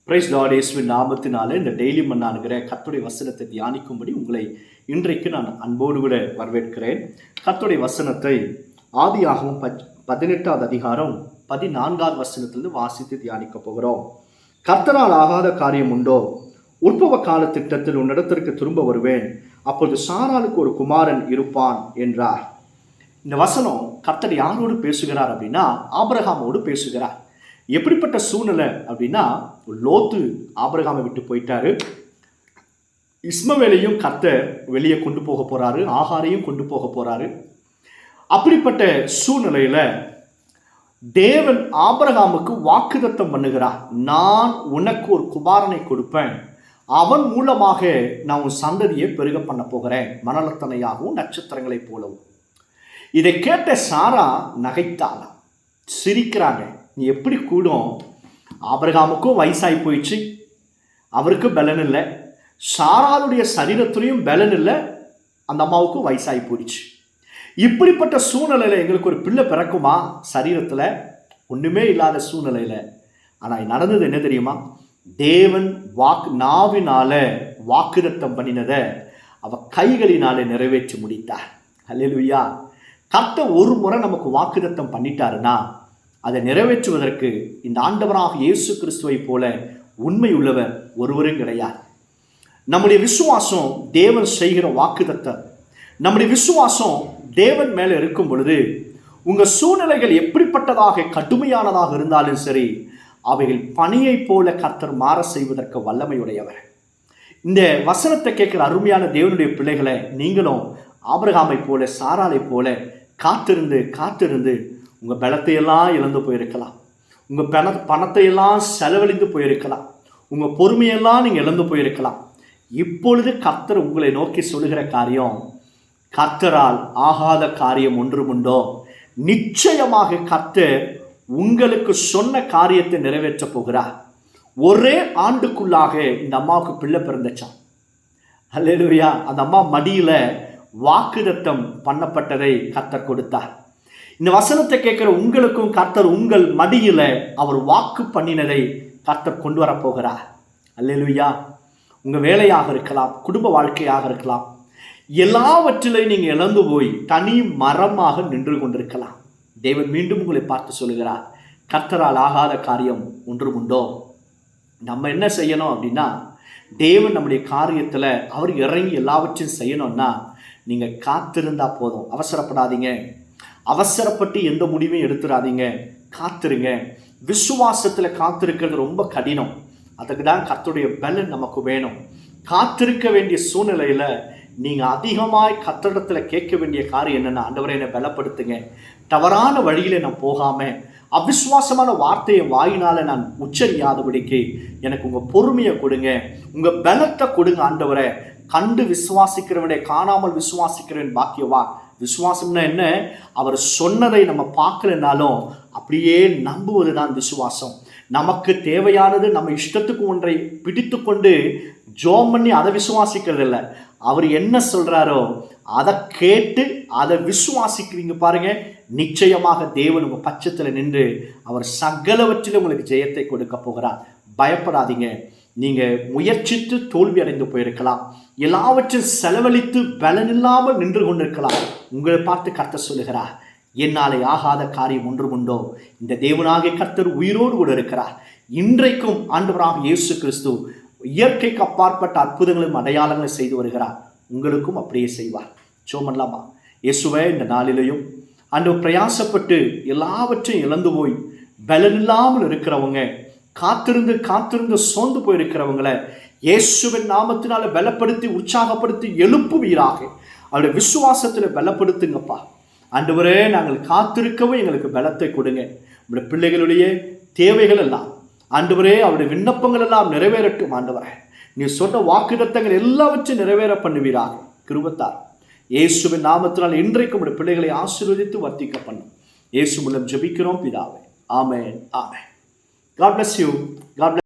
Price Lord இயேசுவின் நாமத்தினால இந்த டெய்லி மன்னானுங்கிற கர்த்தருடைய வசனத்தை தியானிக்கும்படி உங்களை இன்றைக்கு நான் அன்போடு கூட வரவேற்கிறேன். கர்த்தருடைய வசனத்தை ஆதியாகமம் 18வது அதிகாரம் 14வது வசனத்திலிருந்து வாசித்து தியானிக்க போகிறோம். கர்த்தரால் ஆகாத காரியம் உண்டோ? உற்பவ கால திட்டத்தில் உன்னிடத்திற்கு திரும்ப வருவேன், அப்பொழுது சாராளுக்கு ஒரு குமாரன் இருப்பான் என்றார். இந்த வசனம் கர்த்தர் யாரோடு பேசுகிறார் அப்படின்னா ஆபிரகாமோடு பேசுகிறார். எப்படிப்பட்ட சூழ்நிலை அப்படின்னா, லோத்து ஆபிரகாமை விட்டு போயிட்டாரு. இஸ்மவேலையும் கர்த்தர் வெளியே கொண்டு போக போறாரு, ஆகாரையும் கொண்டு போக போறாரு. அப்படிப்பட்ட சூழ்நிலையில தேவன் ஆபிரகாமுக்கு வாக்குத்தத்தம் பண்ணுகிறார். நான் உனக்கு ஒரு குமாரனை கொடுப்பேன், அவன் மூலமாக நான் உன் சந்ததியை பெருக பண்ண போகிறேன், மணலத்தனையாகவும் நட்சத்திரங்களைப் போலவும். இதை கேட்ட சாரா நகைத்தாளா, சிரிக்கிறாங்க. நீ எப்படி கூடும்? ஆபிரகாமுக்கும் வயசாகி போயிடுச்சு, அவருக்கு பலன் இல்லை, சாராளுடைய சரீரத்துலையும் பலன் இல்லை, அந்த அம்மாவுக்கும் வயசாகி போயிடுச்சு. இப்படிப்பட்ட சூழ்நிலையில் எங்களுக்கு ஒரு பிள்ளை பிறக்குமா? சரீரத்தில் ஒன்றுமே இல்லாத சூழ்நிலையில். ஆனால் நடந்தது என்ன தெரியுமா? தேவன் நாவினால வாக்குத்தத்தம் பண்ணினதை அவ கைகளினாலே நிறைவேற்றி முடித்தார். அல்லேலூயா. கர்த்தர் ஒரு முறை நமக்கு வாக்குத்தத்தம் பண்ணிட்டாருன்னா அதை நிறைவேற்றுவதற்கு இந்த ஆண்டவராக இயேசு கிறிஸ்துவை போல உண்மை உள்ளவர் ஒருவரும் கிடையாது. நம்முடைய விசுவாசம் தேவன் செய்கிற வாக்குத்தத்தம், நம்முடைய விசுவாசம் தேவன் மேலே இருக்கும் பொழுது உங்கள் சூழ்நிலைகள் எப்படிப்பட்டதாக கடுமையானதாக இருந்தாலும் சரி, அவைகள் பனியை போல கர்த்தர் மாற செய்வதற்கு வல்லமையுடையவர். இந்த வசனத்தை கேட்கிற அருமையான தேவனுடைய பிள்ளைகளை, நீங்களும் ஆபிரகாமை போல சாராளை போல காத்திருந்து உங்கள் பலத்தையெல்லாம் இழந்து போயிருக்கலாம், உங்கள் பணத்தையெல்லாம் செலவழிந்து போயிருக்கலாம், உங்கள் பொறுமையெல்லாம் நீங்கள் இழந்து போயிருக்கலாம். இப்பொழுது கர்த்தர் உங்களை நோக்கி சொல்லுகிற காரியம், கர்த்தரால் ஆகாத காரியம் ஒன்றுமுண்டோ? நிச்சயமாக கர்த்தர் உங்களுக்கு சொன்ன காரியத்தை நிறைவேற்ற போகிறார். ஒரே ஆண்டுக்குள்ளாக இந்த அம்மாவுக்கு பிள்ளை பிறந்துச்சான். அல்லேலூயா. அந்த அம்மா மடியில் வாக்குத்தத்தம் பண்ணப்பட்டதை கர்த்தர் கொடுத்தார். இந்த வசனத்தை கேட்கிற உங்களுக்கும் கர்த்தர் உங்கள் மடியில் அவர் வாக்கு பண்ணினதை கர்த்தர் கொண்டு வரப்போகிறார். அல்லேலூயா. உங்கள் வேலையாக இருக்கலாம், குடும்ப வாழ்க்கையாக இருக்கலாம், எல்லாவற்றிலையும் நீங்கள் இழந்து போய் தனி மரமாக நின்று கொண்டிருக்கலாம். தேவன் மீண்டும் உங்களை பார்த்து சொல்லுகிறார், கர்த்தரால் ஆகாத காரியம் ஒன்றுமுண்டோ? நம்ம என்ன செய்யணும் அப்படின்னா, தேவன் நம்முடைய காரியத்தில் அவர் இறங்கி எல்லாவற்றையும் செய்யணும்னா நீங்கள் காத்திருந்தா போதும். அவசரப்படாதீங்க, அவசரப்பட்டு எந்த முடிவையும் எடுத்துடாதீங்க, காத்திருங்க. விசுவாசத்தில் காத்திருக்கிறது ரொம்ப கடினம். அதுக்கு தான் கர்த்தருடைய பலன் நமக்கு வேணும். காத்திருக்க வேண்டிய சூழ்நிலையில் நீங்கள் அதிகமாய் கர்த்தரிடத்தில் கேட்க வேண்டிய காரியம் என்னென்னா, ஆண்டவரை என்னை பலப்படுத்துங்க, தவறான வழியில் நான் போகாமல் அவிசுவாசமான வார்த்தையை வாயினால் நான் உச்சரியாதபடிக்கு எனக்கு உங்கள் பொறுமையை கொடுங்க, உங்கள் பலத்தை கொடுங்க. ஆண்டவரை கண்டு விசுவாசிக்கிறவனே காணாமல் விசுவாசிக்கிறவன் பாக்கியவா. விசுவாசம்னா என்ன? அவர் சொன்னதை நம்ம பார்க்கலனாலும் அப்படியே நம்புவது தான் விசுவாசம். நமக்கு தேவையானது நம்ம இஷ்டத்துக்கு ஒன்றை பிடித்து கொண்டு ஜோம் பண்ணி அதை விசுவாசிக்கிறது இல்லை. அவர் என்ன சொல்கிறாரோ அதை கேட்டு அதை விசுவாசிக்கிறீங்க பாருங்க, நிச்சயமாக தேவன் உங்கள் பட்சத்தில் நின்று அவர் சகலவற்றிலும் உங்களுக்கு ஜெயத்தை கொடுக்க போகிறார். பயப்படாதீங்க. நீங்கள் முயற்சித்து தோல்வி அடைந்து போயிருக்கலாம், எல்லாவற்றையும் செலவழித்து பலனில்லாமல் நின்று கொண்டிருக்கலாம். உங்களை பார்த்து கர்த்தர் சொல்லுகிறார், என்னாலே ஆகாத காரியம் ஒன்றுமுண்டோ? இந்த தேவனாகிய கர்த்தர் உயிரோடு கூட இருக்கிறார். இன்றைக்கும் ஆண்டவராக இயேசு கிறிஸ்து இயற்கைக்கு அப்பாற்பட்ட அற்புதங்களும் அடையாளங்களும் செய்து வருகிறார். உங்களுக்கும் அப்படியே செய்வார். சோமன்லாமா. இயேசுவே, இந்த நாளிலையும் ஆண்டவர் பிரயாசப்பட்டு எல்லாவற்றையும் இழந்து போய் பலனில்லாமல் இருக்கிறவங்க, காத்திருந்து சோர்ந்து போயிருக்கிறவங்களை இயேசுவின் நாமத்தினால பலப்படுத்தி உற்சாகப்படுத்தி எழுப்புவீராக. அவருடைய விசுவாசத்தில் பலப்படுத்துங்கப்பா. ஆண்டவரே, நாங்கள் காத்திருக்கவும் எங்களுக்கு பலத்தை கொடுங்க. நம்முடைய பிள்ளைகளுடைய தேவைகள் எல்லாம் ஆண்டவரே, அவருடைய விண்ணப்பங்கள் எல்லாம் நிறைவேறட்டும். ஆண்டவரே, நீ சொன்ன வாக்குத்தத்தங்கள் எல்லாவற்றையும் நிறைவேற பண்ணுவீராக. கிருபைத்தார் இயேசுவின் நாமத்தினால் இன்றைக்கும் நம்முடைய பிள்ளைகளை ஆசீர்வதித்து வர்த்திக்க பண்ணும். இயேசு மூலம் ஜெபிக்கிறோம் பிதாவே. ஆமென், ஆமென். God bless you. God bless.